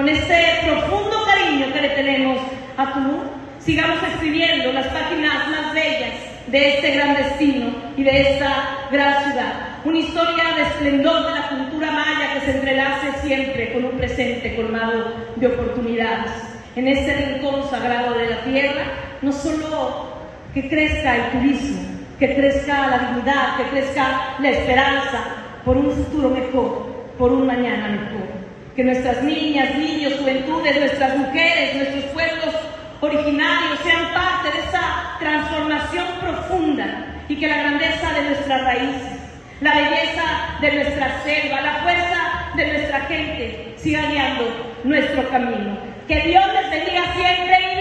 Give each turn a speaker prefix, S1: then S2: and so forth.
S1: con este profundo cariño que le tenemos a Tulum, sigamos escribiendo las páginas más bellas de este gran destino y de esta gran ciudad. Una historia de esplendor de la cultura maya que se entrelace siempre con un presente colmado de oportunidades. En este rincón sagrado de la tierra, no solo que crezca el turismo, que crezca la dignidad, que crezca la esperanza por un futuro mejor, por un mañana mejor. Que nuestras niñas, niños, juventudes, nuestras mujeres, nuestros pueblos originarios sean parte de esa transformación profunda y que la grandeza de nuestras raíces, la belleza de nuestra selva, la fuerza de nuestra gente siga guiando nuestro camino. Que Dios les bendiga siempre y